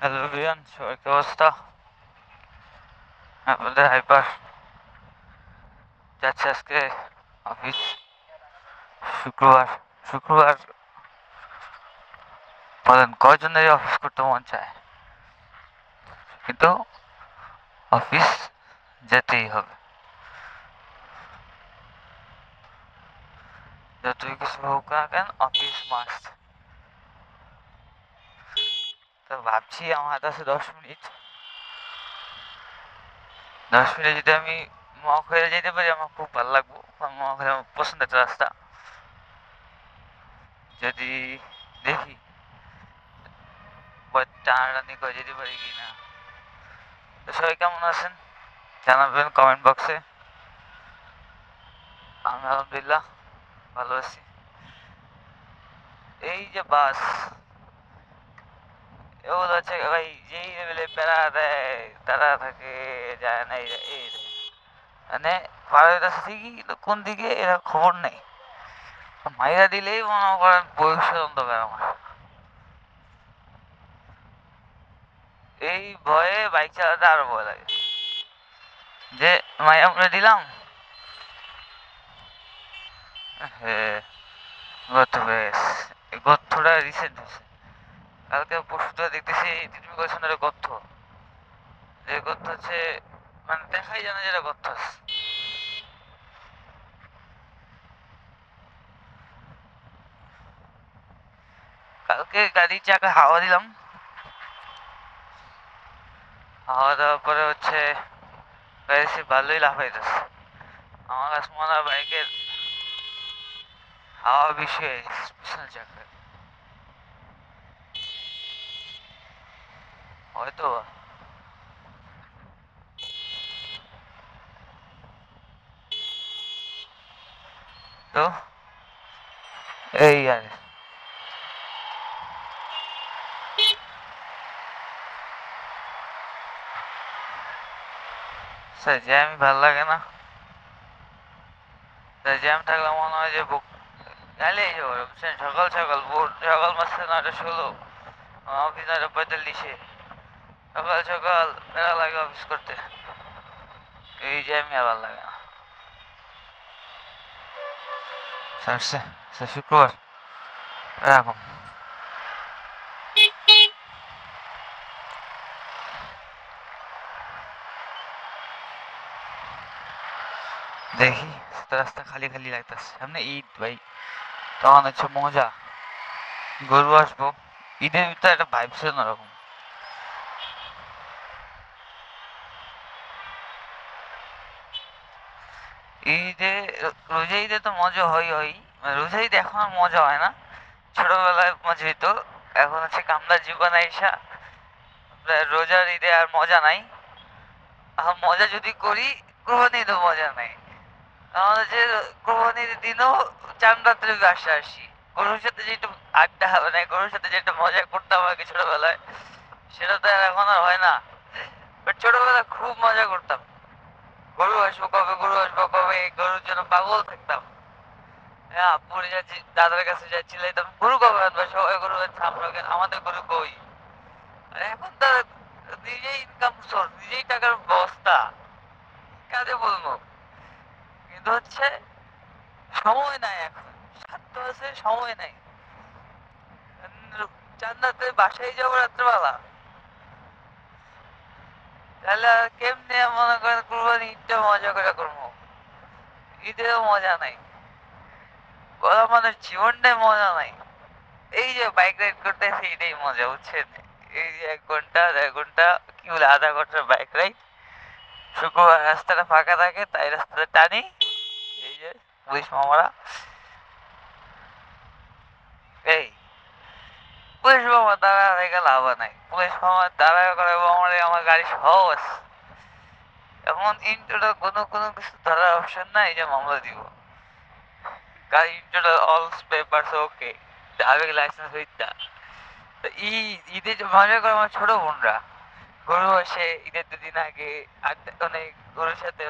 Hello Riyan, সবার কি অবস্থা? আপনাদের হাইপার যাচ্ছে আজকে অফিস। শুক্রবার শুক্রবার বলেন কয়জনের অফিস করতে মন চায়, কিন্তু অফিস যেতেই হবে। যতই কিছু হোক না কেন, অফিস মাস্ট। তো ভাবছি আমার হাতে আছে 10 মিনিট। 10 মিনিট যদি আমি মক হয়ে যেতে পারি আমার খুব ভালো লাগবো, কারণ মক হয়ে আমার পছন্দের একটা রাস্তা। যদি দেখি টানাটানি করে যেতে পারি কিনা। তো সবাই কেমন আছেন জানাবেন কমেন্ট বক্সে। আমি আলহামদুলিল্লাহ ভালো আছি। এই যে বাস, এগুলো হচ্ছে ভাই যেই লেভেলে প্যারা দেয় তারা থাকে যায় না। এই মানে পার হইতেছে ঠিকই, কিন্তু কোন দিকে এরা খবর নেই। মাইরা দিলেই মনে করেন ভবিষ্যৎ অন্ধকার আমার। এই ভয়ে বাইক চালাতে আরো ভয় লাগে, যে মাইরা মুড়ে দিলাম। হ্যাঁ, গর্ত হয়ে গেছে। এই গর্তটা রিসেন্ট হয়েছে, কালকে পরশুটা দেখতেছি নোটিফিকেশনের গর্ত। যে গর্ত হচ্ছে মানে দেখাই যায় না যেটা গর্ত আছে। কালকে গাড়ির চাকা হাওয়া দিলাম, হাওয়া দেওয়ার পরে হচ্ছে গাড়ি ভালোই লাফাইতেছে। আমার কাছে মনে হয় বাইকের হাওয়া বেশি হয়ে গেছে পিছনের চাকায়, হয়তো বা। তো এই আর স্যার জ্যাম ভালো লাগে না। স্যার জ্যাম থাকলে মনে হয় যে বুক গালে যাবো, বুঝছেন? সকাল সকাল ভোর সকাল মাসে 9:16, অফিস 9:45। সকাল সকাল মেলা লাগে অফিস করতে, এই জ্যামই আর ভালো লাগে না। স্যার স্যার শুক্রবার এরকম দেখি। রাস্তা খালি খালি লাগতেছে, সামনে ঈদ ভাই, তখন হচ্ছে মজা। গরু আসবো, ঈদের ভিতরে একটা ভাইবস অন্যরকম। ঈদে রোজা ঈদে তো মজা হয়, মানে রোজা ঈদে এখন আর মজা হয় না, ছোটবেলায় মজা হইতো। এখন হচ্ছে কামদার জীবন আইসা রোজার ঈদে আর মজা নাই। এখন মজা যদি করি, কোরবানি ঈদে মজা নাই। কারণ হচ্ছে কোরবানির দিনও চান রাত্রে বাসা আসি, গরুর সাথে যে একটু আড্ডা মানে গরুর সাথে যে একটা মজা করতাম আগে ছোটবেলায়, সেটা তো আর এখন আর হয় না। বাট ছোটবেলায় খুব মজা করতাম, গরু আসবো কবে, গরু আসবো কবে, গরুর জন্য পাগল থাকতাম। হ্যাঁ, আব্বুর যাচ্ছি, দাদার কাছে যাচ্ছি, লাইতাম গরু কবে আনবে, সবাই গরু আনছে, আমরা আমাদের গরু কই। আর এখন তার নিজেই ইনকাম সোর্স, নিজেই টাকার ব্যবস্থা, কাজে বলবো। কিন্তু হচ্ছে সময় নাই এখন, স্বার্থ আছে সময় নাই। চান্দাতে বাসায় যাবো রাত্রেবেলা, তাহলে আর কেমনে মনে করেন কুরবানি ঈদটা মজা করে করবো? ঈদেও মজা নাই, আমাদের জীবনটাই মজা নাই। এই যে বাইক রাইড করতেছি এটাই মজা, বুঝছেন? এই যে 1 ঘন্টা 1.5 ঘন্টা, কি বলে, আধা ঘন্টার বাইক রাইড। শুক্রবার রাস্তাটা ফাঁকা থাকে তাই রাস্তাটা টানি। এই যে পুলিশ মামারা, এই পুলিশ মামা দাঁড়া রেখে লাভ নাই, পুলিশ মামা দাঁড়া করে মামারে আমার গাড়ি সহজ। এখন ইন্টোটা কোনো কোনো কিছু ধরার অপশন নাই যে মামলা দিব। গাড়ি ইন্টোটা all papers okay, driving licence হইতা। ঈদে যে মজা করে আমার ছোট বোনরা, গরু আসে ঈদের 2 দিন আগে, আড্ডা মানে গরুর সাথে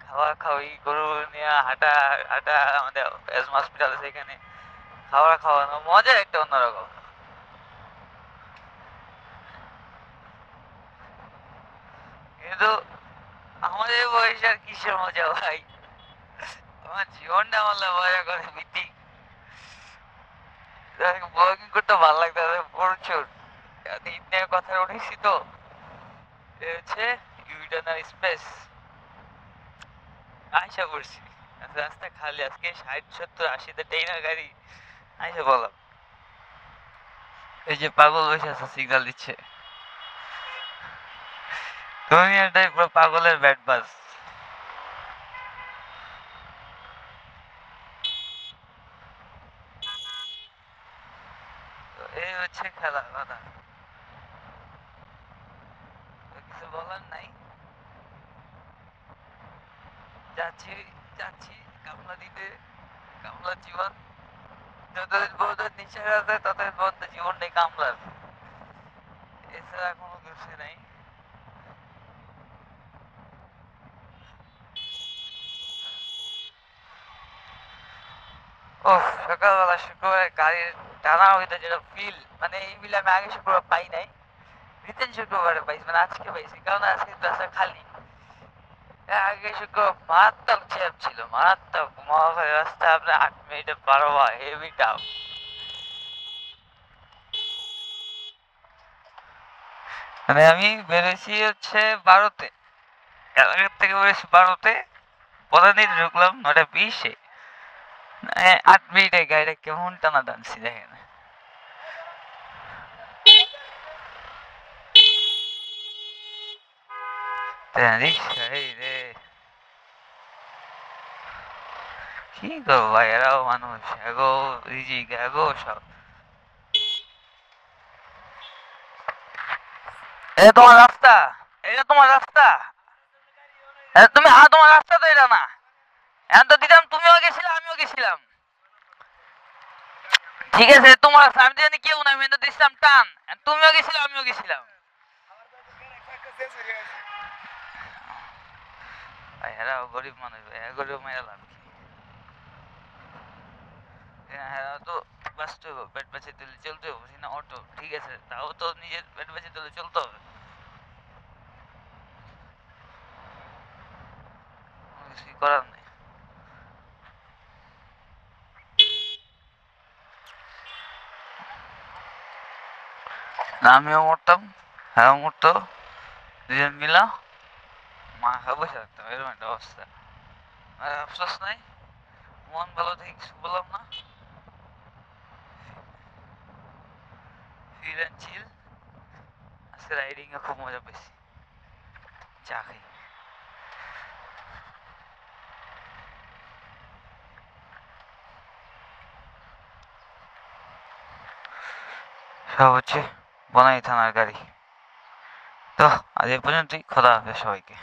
খাওয়া খাওয়ি, গরু নিয়ে হাঁটা হাঁটা, আমাদের এজমা হসপিটাল আছে এখানে, খাওয়া খাওয়ানো মজা একটা অন্যরকম। কিন্তু আমাদের বয়সে আর কিসের মজা ভাই, আমার জীবনটা আমার মজা করে মিটিং ব্লগিং করতে ভালো লাগতো প্রচুর। ইন্ডিয়ার কথা উঠেছি তো, এ হচ্ছে ইউটার্নাল স্পেস আশা করছি। রাস্তা খালি, আজকে 60 70 80 ট্রেনের গাড়ি আইসা বললাম। এই যে পাগল বসে আছে সিগন্যাল দিচ্ছে, দুনিয়াটাই পুরো পাগলের ব্যাট বাস। এই হচ্ছে খেলা কথা, কিছু বলার নাই। যাচ্ছি যাচ্ছি কামলা দিতে, কামলার জীবন যতদিন পর্যন্ত নিঃশ্বাস আছে ততদিন পর্যন্ত জীবন নেই কামলার, এছাড়া কোনো কিছু নেই। ও সকালবেলা শুক্রবারে গাড়ির টানা হইতে যেটা ফিল, মানে এই ফিল আমি আগে শুক্রবার পাই নাই, রিতেন শুক্রবারে পাইছি, মানে আজকে পাইছি, কারণ আজকে রাস্তা খালি। আগে শুক্রবার মারাত্মক জ্যাম ছিল, মারাত্মক মহাখালী রাস্তা আপনার 8 মিনিটে পার হওয়া হেভি টাফ। মানে আমি বেরোছি হচ্ছে 12তে, এলাকার থেকে বেরোছি 12তে, পদানিতে ঢুকলাম 9টা 20-এ, 8 মিনিটে গাড়িটা কেমন টানা টানছি দেখেন। রিক্সা এই রে, কি করবো ভাই, এরাও মানুষ, এগো রিজিক এগো সব। এটা তোমার রাস্তা, এটা তোমার রাস্তা, তুমি তোমার রাস্তা তো এটা না, এখন তো দিতাম, তুমিও গেছিলে আমিও গেছিলাম, ঠিক আছে তোমার রাস্তা, আমি তো জানি কেউ না, আমি তো দিছিলাম টান, তুমিও গেছিলে আমিও গেছিলাম। ভাই এরাও গরিব মানুষ ভাই, গরিব মেয়েরা লাভ কি, হ্যাঁ তো বাঁচতে হবে, পেট বেঁচে তুলে চলতে হবে না, অটো ঠিক আছে, তাও তো নিজের পেট বেঁচে তুলে চলতে হবে, কিছুই করার নেই। না আমিও মরতাম, হ্যাঁ মরতো, দুজন মিলা মা খাবো বসে থাকতাম, এরকম একটা অবস্থা। আর আফসোস নাই, মন ভালো থেকে কিছু বললাম না, ফিল অ্যান্ড চিল। আজকে রাইডিং এ খুব মজা পেয়েছি, চা খাই। সব হচ্ছে বনাই থানার গাড়ি। তো আজ এই পর্যন্তই, খোদা হাফেজ সবাইকে।